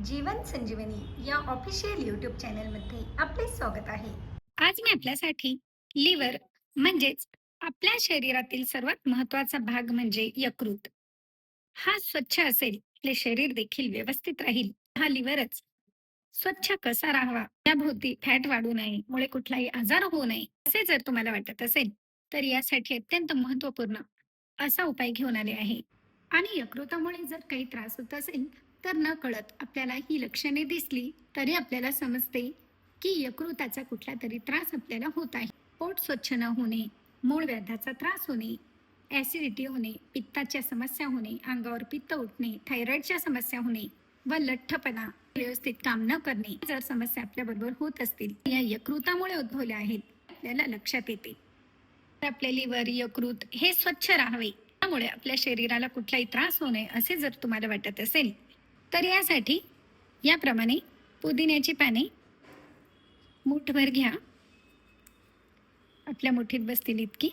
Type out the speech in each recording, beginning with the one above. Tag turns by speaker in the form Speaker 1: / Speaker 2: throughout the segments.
Speaker 1: जीवन संजीवनी या official YouTube चॅनलमध्ये आपले स्वागत आहे. आज मी आपल्यासाठी लिव्हर म्हणजेच आपल्या शरीरातील सर्वात महत्वाचा भाग म्हणजे यकृत हा स्वच्छ असेल आपले शरीर देखील व्यवस्थित राहील. हा लिव्हरच स्वच्छ कसा राहावा, त्याभोवती फॅट वाढू नये, मुळे कुठलाही आजार होऊ नये असे जर तुम्हाला वाटत असेल तर यासाठी अत्यंत महत्वपूर्ण असा उपाय घेऊन आले आहे. आणि यकृतामुळे जर काही त्रास होत असेल तर न कळत आपल्याला ही लक्षणे दिसली तरी आपल्याला समजते की यकृताचा कुठला तरी त्रास आपल्याला होत आहे. पोट स्वच्छ न होणे, मूळ व्याधाचा त्रास होणे, ऍसिडिटी होणे, पित्ताच्या समस्या होणे, अंगावर पित्त उठणे, थायरॉइडच्या समस्या होणे व लठ्ठपणा, व्यवस्थित काम न करणे जर समस्या आपल्या बरोबर होत असतील या यकृतामुळे उद्भवल्या आहेत आपल्याला लक्षात येते. आपले लिव्हर यकृत हे स्वच्छ राहावे त्यामुळे आपल्या शरीराला कुठलाही त्रास होऊ नये असे जर तुम्हाला वाटत असेल तर यासाठी याप्रमाणे पुदिन्याची पाने मूठभर घ्या. आपल्या मुठीत बसतील इतकी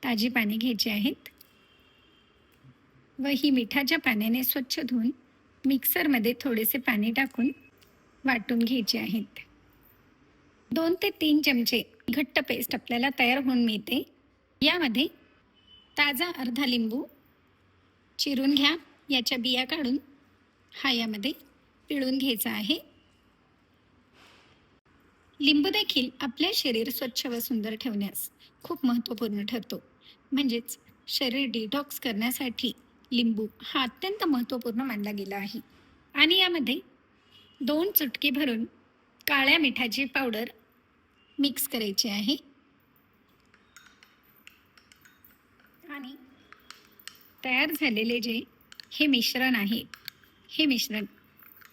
Speaker 1: ताजी पाने घ्यायची आहेत व ही मिठाच्या पाण्याने स्वच्छ धुवून मिक्सरमध्ये थोडेसे पाणी टाकून वाटून घ्यायचे आहेत. 2 ते 3 चमचे घट्ट पेस्ट आपल्याला तयार होऊन मिळते. यामध्ये ताजा अर्धा लिंबू चिरून घ्या, याच्या बिया काढून हा यामध्ये पिळून घ्यायचा आहे. लिंबू देखील आपले शरीर स्वच्छ व सुंदर ठेवण्यास खूप महत्त्वपूर्ण ठरतो. म्हणजेच शरीर डिटॉक्स करण्यासाठी लिंबू हा अत्यंत महत्त्वपूर्ण मानला गेला आहे. आणि यामध्ये 2 चुटकी भरून काळ्या मिठाची पावडर मिक्स करायची आहे. आणि तयार झालेले जे हे मिश्रण आहे, हे मिश्रण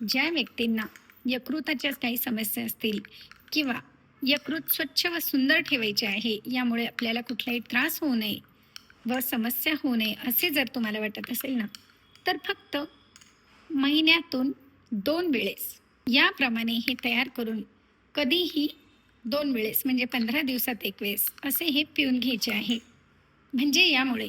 Speaker 1: ज्या व्यक्तींना यकृताच्या काही समस्या असतील किंवा यकृत स्वच्छ व सुंदर ठेवायचे आहे, यामुळे आपल्याला कुठलाही त्रास होऊ नये व समस्या होऊ नये असे जर तुम्हाला वाटत असेल ना, तर फक्त महिन्यातून 2 वेळेस याप्रमाणे हे तयार करून कधीही 2 वेळेस म्हणजे 15 दिवसात 1 वेळेस असे हे पिऊन घ्यायचे आहे. म्हणजे यामुळे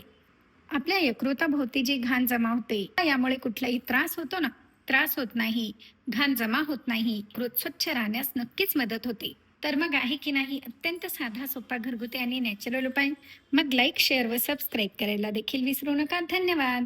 Speaker 1: आपल्या यकृताभोवती जी घाण जमा होते यामुळे कुठलाही त्रास होतो ना, त्रास होत नाही, घाण जमा होत नाही, यकृत स्वच्छ राहण्यास नक्कीच मदत होते. तर मग आहे की नाही अत्यंत साधा सोपा घरगुती आणि नॅचरल उपाय? मग लाईक शेअर व सबस्क्राईब करायला देखील विसरू नका. धन्यवाद.